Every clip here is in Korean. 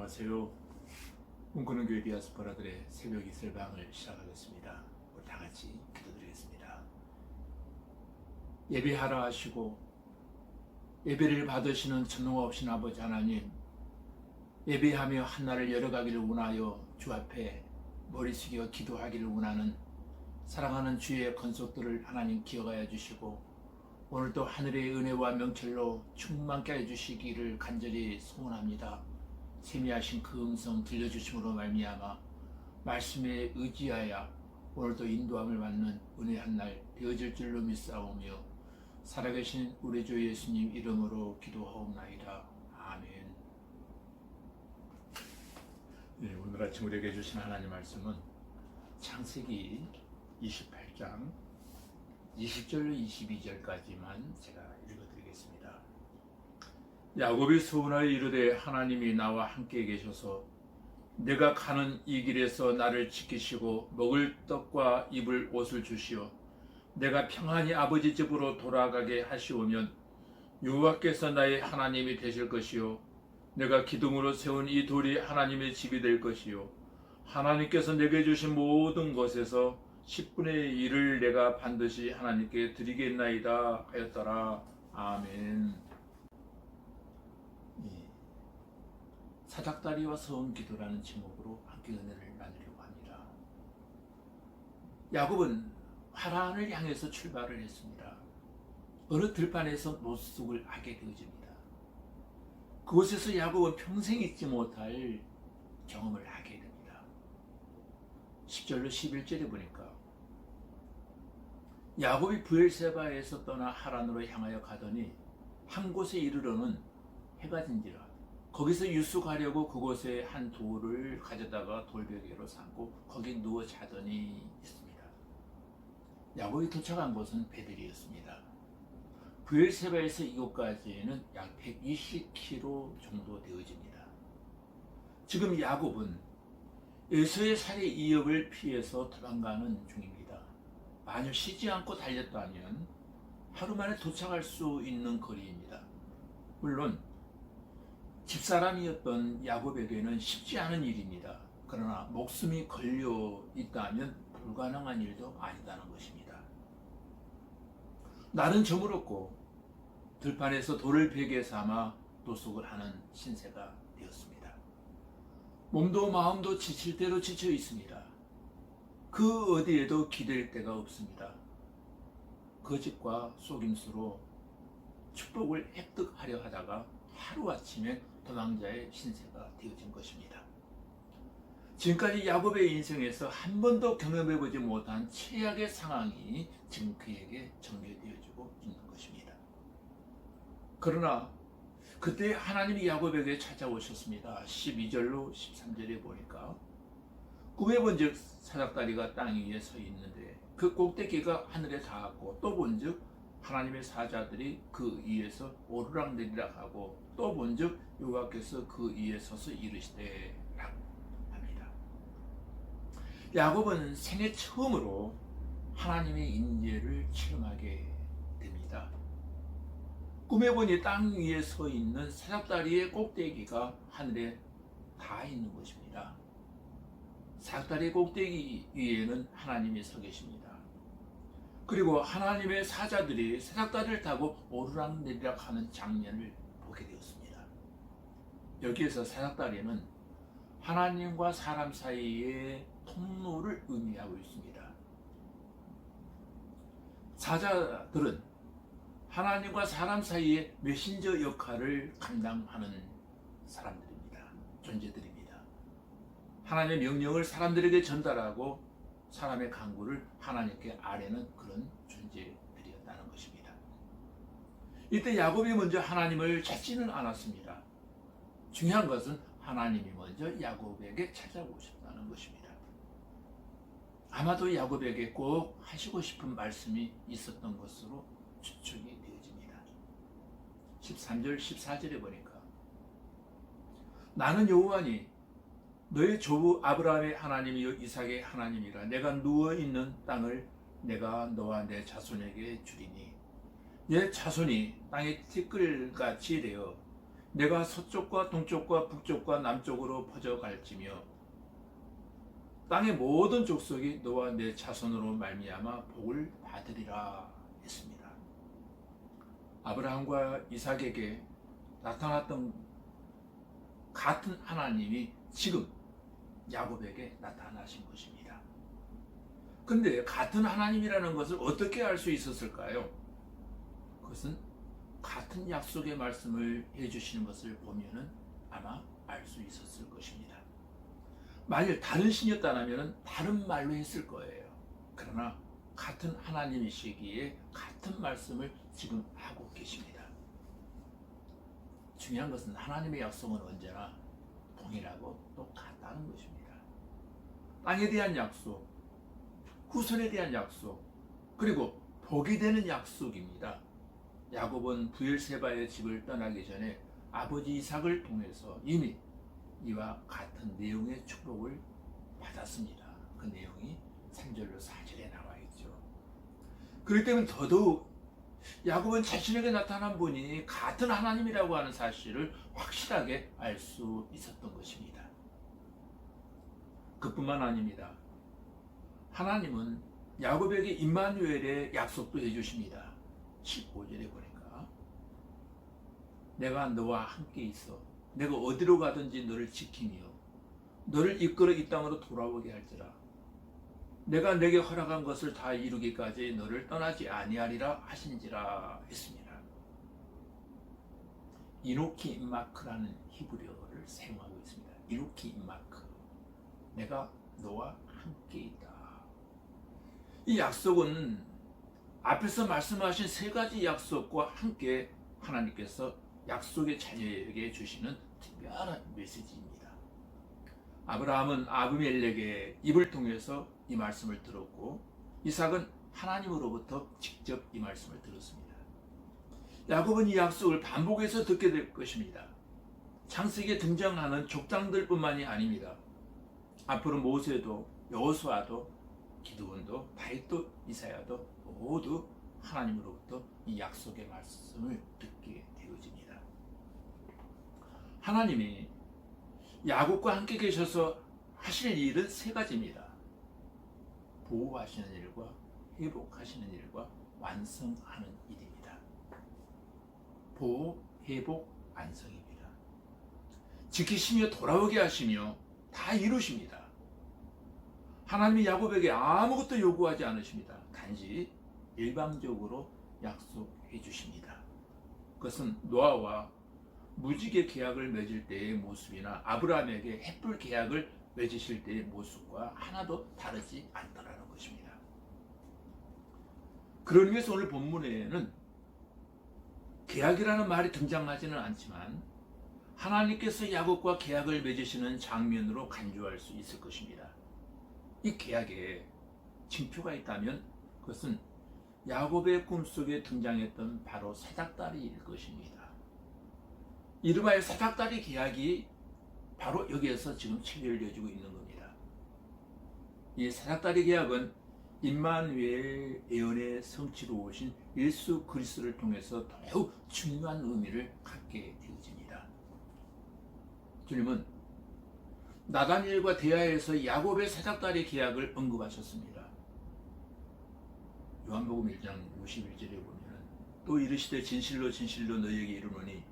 안녕하세요. 꿈꾸는 교회 디아스포라들의 새벽 이슬방을 시작하겠습니다. 우리 다 같이 기도드리겠습니다. 예배하라 하시고 예배를 받으시는 천능없신 아버지 하나님, 예배하며 한날을 열어가기를 원하여 주 앞에 머리 숙여 기도하기를 원하는 사랑하는 주의 건속들을 하나님 기억하여 주시고, 오늘도 하늘의 은혜와 명철로 충만케 해주시기를 간절히 소원합니다. 세미하신 그 음성 들려주심으로 말미암아 말씀에 의지하여 오늘도 인도함을 받는 은혜 한 날 되어질 줄로 믿사오며, 살아계신 우리 주 예수님 이름으로 기도하옵나이다. 아멘. 네, 오늘 아침 우리에게 주신 하나님 말씀은 창세기 28장 20절로 22절까지만 제가 읽어드리겠습니다. 야곱이 서운하여 이르되 하나님이 나와 함께 계셔서 내가 가는 이 길에서 나를 지키시고 먹을 떡과 입을 옷을 주시어 내가 평안히 아버지 집으로 돌아가게 하시오면 여호와께서 나의 하나님이 되실 것이요 내가 기둥으로 세운 이 돌이 하나님의 집이 될 것이요 하나님께서 내게 주신 모든 것에서 10분의 1을 내가 반드시 하나님께 드리겠나이다 하였더라. 아멘. 사닥다리와 서원기도라는 제목으로 함께 은혜를 나누려고 합니다. 야곱은 하란을 향해서 출발을 했습니다. 어느 들판에서 노숙을 하게 되어집니다. 그곳에서 야곱은 평생 잊지 못할 경험을 하게 됩니다. 10절로 11절에 보니까 야곱이 브엘세바에서 떠나 하란으로 향하여 가더니 한 곳에 이르러는 해가 진지라 거기서 유숙하려고 그곳에 한 돌을 가져다가 돌베개로 삼고 거기 누워 자더니 있습니다. 야곱이 도착한 곳은 베들이었습니다. 브엘세바에서 이곳까지는 약 120km 정도 되어집니다. 지금 야곱은 에서의 살해 이역을 피해서 도망가는 중입니다. 만약 쉬지 않고 달렸다면 하루 만에 도착할 수 있는 거리입니다. 물론 집사람이었던 야곱에게는 쉽지 않은 일입니다. 그러나 목숨이 걸려 있다면 불가능한 일도 아니다는 것입니다. 날은 저물었고 들판에서 돌을 베개 삼아 노숙을 하는 신세가 되었습니다. 몸도 마음도 지칠 대로 지쳐 있습니다. 그 어디에도 기댈 데가 없습니다. 거짓과 속임수로 축복을 획득하려 하다가 하루아침에 도망자의 신세가 되어진 것입니다. 지금까지 야곱의 인생에서 한 번도 경험해보지 못한 최악의 상황이 지금 그에게 전개되어지고 있는 것입니다. 그러나 그때 하나님이 야곱에게 찾아오셨습니다. 12절로 13절에 보니까 꿈에 본즉 사닥다리가 땅 위에 서 있는데 그 꼭대기가 하늘에 닿았고 또 본즉 하나님의 사자들이 그 위에서 오르락내리락 하고 또 본즉 여호와께서 그 위에 서서 이르시되 라고 합니다. 야곱은 생애 처음으로 하나님의 인재를 체험하게 됩니다. 꿈에 보니 땅 위에 서 있는 사닥다리의 꼭대기가 하늘에 닿아 있는 것입니다. 사닥다리 꼭대기 위에는 하나님이 서 계십니다. 그리고 하나님의 사자들이 사닥다리를 타고 오르락내리락 하는 장면을 보게 되었습니다. 여기에서 사닥다리는 하나님과 사람 사이의 통로를 의미하고 있습니다. 사자들은 하나님과 사람 사이의 메신저 역할을 감당하는 사람들입니다. 존재들입니다. 하나님의 명령을 사람들에게 전달하고 사람의 간구를 하나님께 아뢰는 그런 존재들이었다는 것입니다. 이때 야곱이 먼저 하나님을 찾지는 않았습니다. 중요한 것은 하나님이 먼저 야곱에게 찾아오셨다는 것입니다. 아마도 야곱에게 꼭 하시고 싶은 말씀이 있었던 것으로 추측이 되어집니다. 13절 14절에 보니까 나는 여호와니 너의 조부 아브라함의 하나님이요 이삭의 하나님이라 내가 누워있는 땅을 내가 너와 내 자손에게 주리니 내 자손이 땅의 티끌같이 되어 내가 서쪽과 동쪽과 북쪽과 남쪽으로 퍼져갈지며 땅의 모든 족속이 너와 내 자손으로 말미암아 복을 받으리라 했습니다. 아브라함과 이삭에게 나타났던 같은 하나님이 지금 야곱에게 나타나신 것입니다. 그런데 같은 하나님이라는 것을 어떻게 알 수 있었을까요? 그것은 같은 약속의 말씀을 해주시는 것을 보면은 아마 알 수 있었을 것입니다. 만일 다른 신이었다면 다른 말로 했을 거예요. 그러나 같은 하나님이시기에 같은 말씀을 지금 하고 계십니다. 중요한 것은 하나님의 약속은 언제나 동일하고 똑같다는 것입니다. 땅에 대한 약속, 후손에 대한 약속, 그리고 복이 되는 약속입니다. 야곱은 부엘세바의 집을 떠나기 전에 아버지 이삭을 통해서 이미 이와 같은 내용의 축복을 받았습니다. 그 내용이 3절로 4절에 나와 있죠. 그렇기 때문에 더더욱 야곱은 자신에게 나타난 분이 같은 하나님이라고 하는 사실을 확실하게 알 수 있었던 것입니다. 그뿐만 아닙니다. 하나님은 야곱에게 임마누엘의 약속도 해주십니다. 15절에 보니까 내가 너와 함께 있어 내가 어디로 가든지 너를 지키며 너를 이끌어 이 땅으로 돌아오게 할지라 내가 내게 허락한 것을 다 이루기까지 너를 떠나지 아니하리라 하신지라 했습니다. 이노키 임마크라는 히브리어를 사용하고 있습니다. 이노키 임마크, 내가 너와 함께 있다. 이 약속은 앞에서 말씀하신 세 가지 약속과 함께 하나님께서 약속의 자녀에게 주시는 특별한 메시지입니다. 아브라함은 아비멜렉의 입을 통해서 이 말씀을 들었고 이삭은 하나님으로부터 직접 이 말씀을 들었습니다. 야곱은 이 약속을 반복해서 듣게 될 것입니다. 창세기에 등장하는 족장들뿐만이 아닙니다. 앞으로 모세도 여호수아도 기드온도 다윗도 이사야도 모두 하나님으로부터 이 약속의 말씀을 듣게 되어집니다. 하나님이 야곱과 함께 계셔서 하실 일은 세 가지입니다. 보호하시는 일과 회복하시는 일과 완성하는 일입니다. 보호, 회복, 완성입니다. 지키시며 돌아오게 하시며 다 이루십니다. 하나님이 야곱에게 아무것도 요구하지 않으십니다. 단지 일방적으로 약속해 주십니다. 그것은 노아와 무지개 계약을 맺을 때의 모습이나 아브라함에게 햇불 계약을 맺으실 때의 모습과 하나도 다르지 않더라는 것입니다. 그런 의미에서 오늘 본문에는 계약이라는 말이 등장하지는 않지만 하나님께서 야곱과 계약을 맺으시는 장면으로 간주할 수 있을 것입니다. 이 계약에 징표가 있다면 그것은 야곱의 꿈속에 등장했던 바로 사닥다리일 것입니다. 이름하여 사닥다리 계약이 바로 여기에서 지금 체결되어지고 있는 겁니다. 이 사닥다리 계약은 임마누엘 예언의 성취로 오신 예수 그리스도를 통해서 더욱 중요한 의미를 갖게 되어집니다. 주님은 나다니엘과 대화에서 야곱의 사닥다리 계약을 언급하셨습니다. 요한복음 1장 51절에 보면 또 이르시되 진실로 진실로 너희에게 이르노니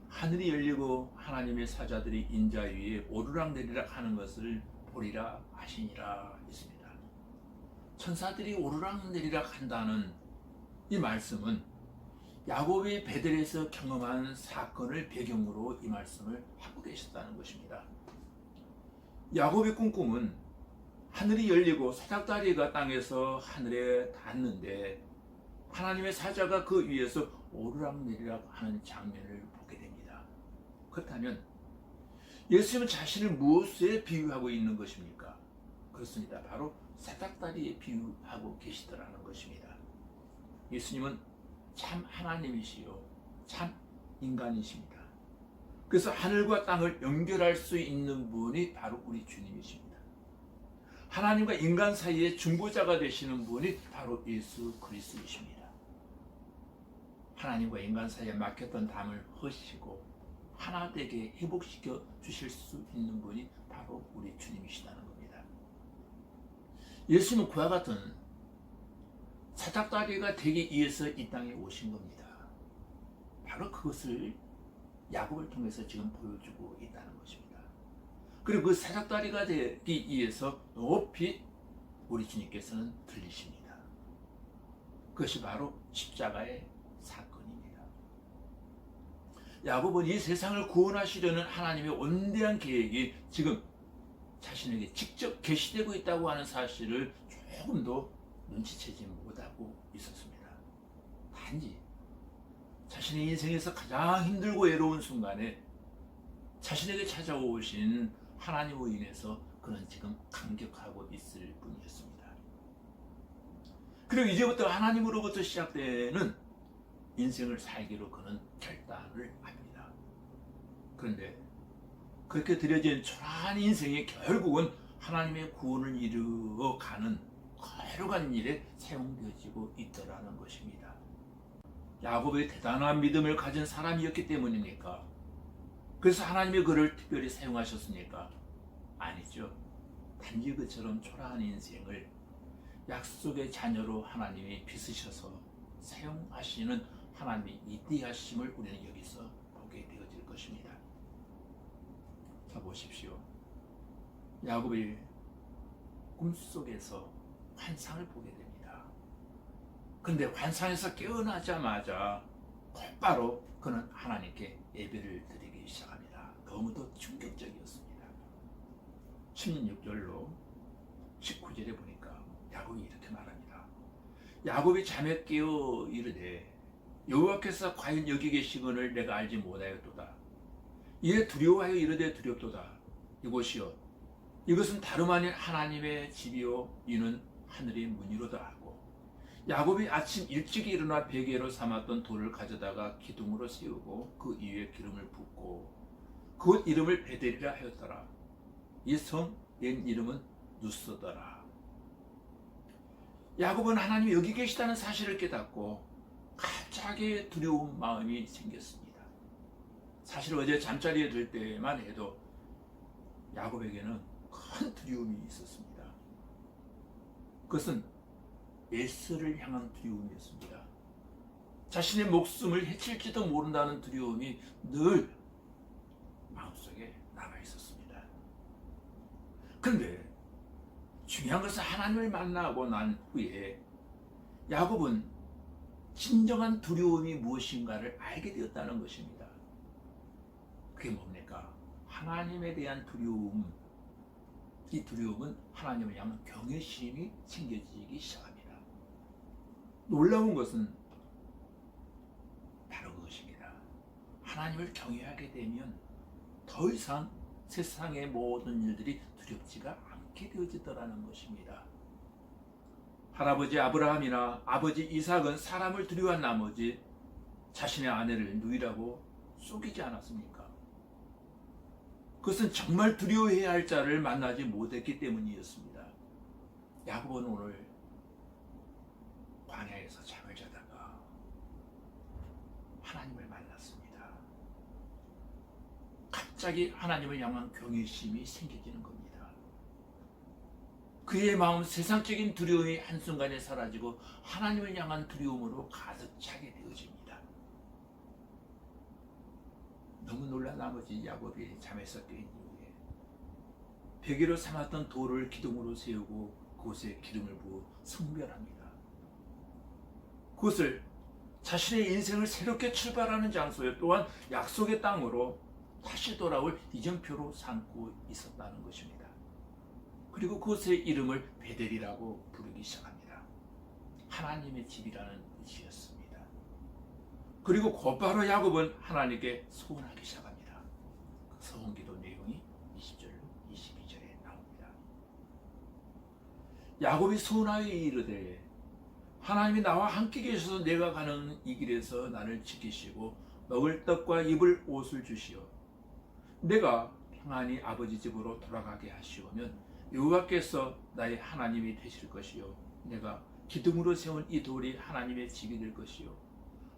하늘이 열리고 하나님의 사자들이 인자 위에 오르락내리락 하는 것을 보리라 하시니라 했습니다. 천사들이 오르락내리락 한다는 이 말씀은 야곱이 베델에서 경험한 사건을 배경으로 이 말씀을 하고 계셨다는 것입니다. 야곱의 꿈꿈은 하늘이 열리고 사닥다리가 땅에서 하늘에 닿는데 하나님의 사자가 그 위에서 오르락내리락 하는 장면을 보게 됩니다. 그렇다면 예수님은 자신을 무엇에 비유하고 있는 것입니까? 그렇습니다. 바로 사닥다리에 비유하고 계시더라는 것입니다. 예수님은 참 하나님이시요 참 인간이십니다. 그래서 하늘과 땅을 연결할 수 있는 분이 바로 우리 주님이십니다. 하나님과 인간 사이의 중보자가 되시는 분이 바로 예수 그리스도이십니다. 하나님과 인간 사이에 막혔던 담을 허시고 하나 되게 회복시켜 주실 수 있는 분이 바로 우리 주님이시다는 겁니다. 예수님은 그와 같은 사닥다리가 되기 위해서 이 땅에 오신 겁니다. 바로 그것을 야곱을 통해서 지금 보여주고 있다는 것입니다. 그리고 그 사닥다리가 되기 위해서 높이 우리 주님께서는 들리십니다. 그것이 바로 십자가의 사건입니다. 야곱은 이 세상을 구원하시려는 하나님의 원대한 계획이 지금 자신에게 직접 계시되고 있다고 하는 사실을 조금도 눈치채지 못하고 있었습니다. 단지 자신의 인생에서 가장 힘들고 외로운 순간에 자신에게 찾아오신 하나님으로 인해서 그는 지금 감격하고 있을 뿐이었습니다. 그리고 이제부터 하나님으로부터 시작되는 인생을 살기로 그는 결단을 합니다. 그런데 그렇게 들여진 초라한 인생이 결국은 하나님의 구원을 이루어가는 거룩한 일에 사용되어지고 있더라는 것입니다. 야곱의 대단한 믿음을 가진 사람이었기 때문입니까? 그래서 하나님이 그를 특별히 사용하셨습니까? 아니죠. 단지 그처럼 초라한 인생을 약속의 자녀로 하나님이 빚으셔서 사용하시는 하나님의 위대하심을 우리는 여기서 보게 되어질 것입니다. 자, 보십시오. 야곱이 꿈속에서 환상을 보게 됩니다. 근데 환상에서 깨어나자마자 곧바로 그는 하나님께 예배를 드리기 시작합니다. 너무도 충격적이었습니다. 16절로 19절에 보니까 야곱이 이렇게 말합니다. 야곱이 잠에 깨어 이르되 여호와께서 과연 여기 계시거늘 내가 알지 못하였도다. 이에 두려워하여 이르되 두렵도다. 이곳이요 이것은 다름 아닌 하나님의 집이요 이는 하늘의 문이로다 하고 야곱이 아침 일찍 일어나 베개로 삼았던 돌을 가져다가 기둥으로 세우고 그 위에 기름을 붓고 그 이름을 베델이라 하였더라. 이 성 옛 이름은 누스더라. 야곱은 하나님이 여기 계시다는 사실을 깨닫고 갑자기 두려운 마음이 생겼습니다. 사실 어제 잠자리에 들 때만 해도 야곱에게는 큰 두려움이 있었습니다. 그것은 에서를 향한 두려움이었습니다. 자신의 목숨을 해칠지도 모른다는 두려움이 늘 마음속에 남아 있었습니다. 그런데 중요한 것은 하나님을 만나고 난 후에 야곱은 진정한 두려움이 무엇인가를 알게 되었다는 것입니다. 그게 뭡니까? 하나님에 대한 두려움. 이 두려움은 하나님을 향한 경외심이 생겨지기 시작합니다. 놀라운 것은 바로 그것입니다. 하나님을 경외하게 되면 더 이상 세상의 모든 일들이 두렵지가 않게 되어지더라는 것입니다. 할아버지 아브라함이나 아버지 이삭은 사람을 두려워한 나머지 자신의 아내를 누이라고 속이지 않았습니까? 그것은 정말 두려워해야 할 자를 만나지 못했기 때문이었습니다. 야곱은 오늘 광야에서 잠을 자다가 하나님을 만났습니다. 갑자기 하나님을 향한 경외심이 생겨지는 겁니다. 그의 마음 세상적인 두려움이 한순간에 사라지고 하나님을 향한 두려움으로 가득 차게 되어집니다. 너무 놀란 나머지 야곱이 잠에서 깬 이후에 베개로 삼았던 돌을 기둥으로 세우고 그곳에 기름을 부어 성별합니다. 그것을 자신의 인생을 새롭게 출발하는 장소에 또한 약속의 땅으로 다시 돌아올 이정표로 삼고 있었다는 것입니다. 그리고 그곳의 이름을 베델이라고 부르기 시작합니다. 하나님의 집이라는 뜻이었습니다. 그리고 곧바로 야곱은 하나님께 소원하기 시작합니다. 그 소원기도 내용이 20절로 22절에 나옵니다. 야곱이 소원하여 이르되 하나님이 나와 함께 계셔서 내가 가는 이 길에서 나를 지키시고 먹을 떡과 입을 옷을 주시어 내가 평안히 아버지 집으로 돌아가게 하시오면 여호와께서 나의 하나님이 되실 것이요 내가 기둥으로 세운 이 돌이 하나님의 집이 될 것이요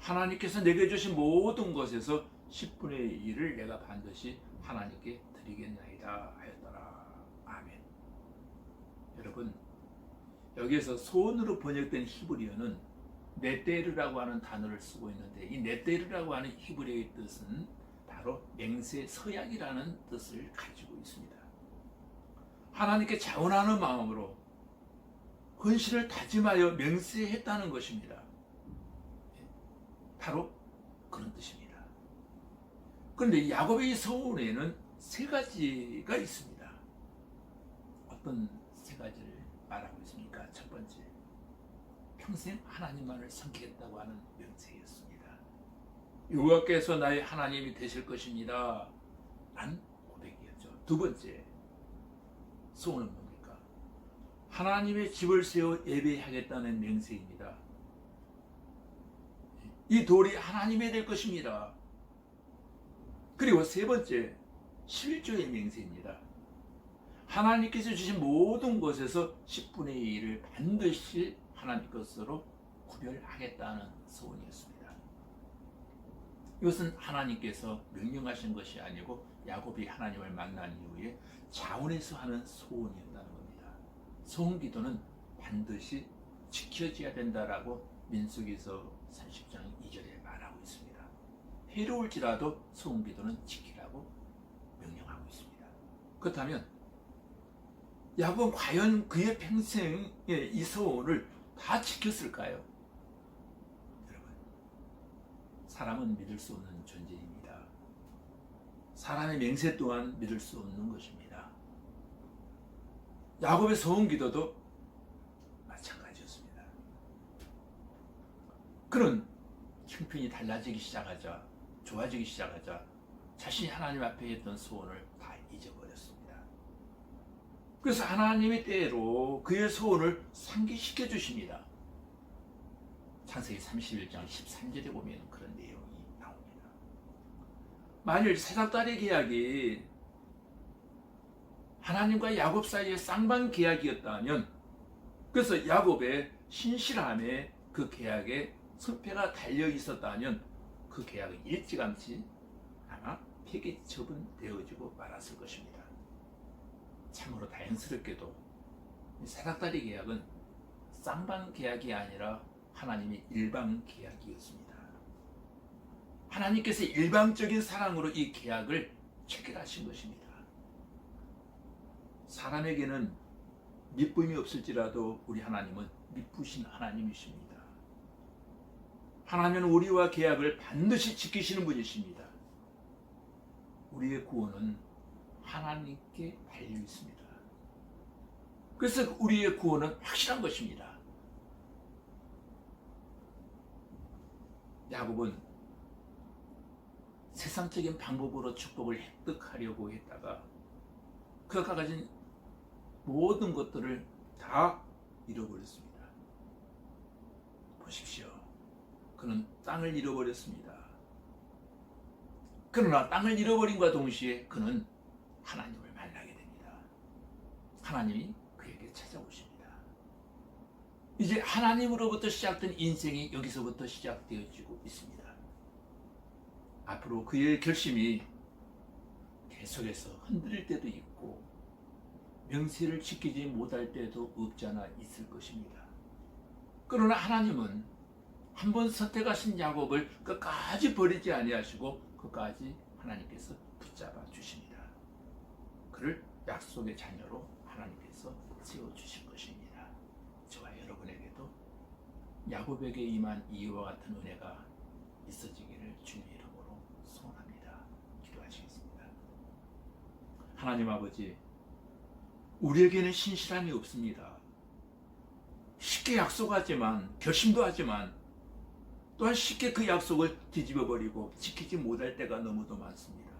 하나님께서 내게 주신 모든 것에서 10분의 1을 내가 반드시 하나님께 드리겠나이다 하였더라. 아멘. 여러분, 여기에서 소원으로 번역된 히브리어는 네테르라고 하는 단어를 쓰고 있는데, 이 네테르라고 하는 히브리어의 뜻은 바로 맹세 서약이라는 뜻을 가지고 있습니다. 하나님께 자원하는 마음으로 헌신을 다짐하여 맹세했다는 것입니다. 바로 그런 뜻입니다. 그런데 야곱의 서원에는 세 가지가 있습니다. 어떤 세 가지를 말하고 있습니까? 첫 번째, 평생 하나님만을 섬기겠다고 하는 명세였습니다. 여호와께서 나의 하나님이 되실 것입니다 라는 고백이었죠. 두 번째, 소원은 뭡니까? 하나님의 집을 세워 예배하겠다는 맹세입니다. 이 돌이 하나님의 될 것입니다. 그리고 세 번째, 실조의 맹세입니다. 하나님께서 주신 모든 것에서 10분의 1을 반드시 하나님 것으로 구별하겠다는 소원이었습니다. 이것은 하나님께서 명령하신 것이 아니고 야곱이 하나님을 만난 이후에 자원해서 하는 소원이었다는 겁니다. 소원 기도는 반드시 지켜져야 된다라고 민수기서 30장 2절에 말하고 있습니다. 해로울지라도 소원 기도는 지키라고 명령하고 있습니다. 그렇다면 야곱은 과연 그의 평생의 이 소원을 다 지켰을까요? 여러분, 사람은 믿을 수 없는 존재입니다. 사람의 맹세 또한 믿을 수 없는 것입니다. 야곱의 소원 기도도 마찬가지였습니다. 그는 형편이 달라지기 시작하자, 좋아지기 시작하자 자신이 하나님 앞에 했던 소원을 다 잊어버렸습니다. 그래서 하나님의 때로 그의 소원을 상기시켜 주십니다. 창세기 31장 13절에 보면 그런 내용이 나옵니다. 만일 사닥다리 계약이 하나님과 야곱 사이의 쌍방 계약이었다면, 그래서 야곱의 신실함에 그 계약에 성패가 달려 있었다면 그 계약은 일찌감치 아마 폐기 처분되어지고 말았을 것입니다. 참으로 다행스럽게도 사닥다리 계약은 쌍방 계약이 아니라 하나님의 일방 계약이었습니다. 하나님께서 일방적인 사랑으로 이 계약을 체결하신 것입니다. 사람에게는 미쁨이 없을지라도 우리 하나님은 미쁘신 하나님이십니다. 하나님은 우리와 계약을 반드시 지키시는 분이십니다. 우리의 구원은 하나님께 달려 있습니다. 그래서 우리의 구원은 확실한 것입니다. 야곱은 세상적인 방법으로 축복을 획득하려고 했다가 그가 가진 모든 것들을 다 잃어버렸습니다. 보십시오. 그는 땅을 잃어버렸습니다. 그러나 땅을 잃어버림과 동시에 그는 하나님을 만나게 됩니다. 하나님이 그에게 찾아오십니다. 이제 하나님으로부터 시작된 인생이 여기서부터 시작되어지고 있습니다. 앞으로 그의 결심이 계속해서 흔들릴 때도 있고 명세를 지키지 못할 때도 없지 않아 있을 것입니다. 그러나 하나님은 한번 선택하신 야곱을 끝까지 버리지 아니하시고 끝까지 하나님께서 붙잡아 주십니다. 그를 약속의 자녀로 하나님께서 세워주실 것입니다. 저와 여러분에게도 야곱에게 임한 이와 같은 은혜가 있어지기를 주님의 이름으로 소원합니다. 기도하시겠습니다. 하나님 아버지, 우리에게는 신실함이 없습니다. 쉽게 약속하지만, 결심도 하지만 또한 쉽게 그 약속을 뒤집어버리고 지키지 못할 때가 너무도 많습니다.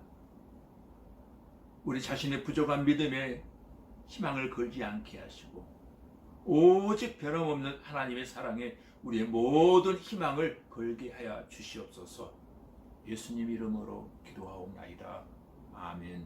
우리 자신의 부족한 믿음에 희망을 걸지 않게 하시고 오직 변함없는 하나님의 사랑에 우리의 모든 희망을 걸게 하여 주시옵소서. 예수님 이름으로 기도하옵나이다. 아멘.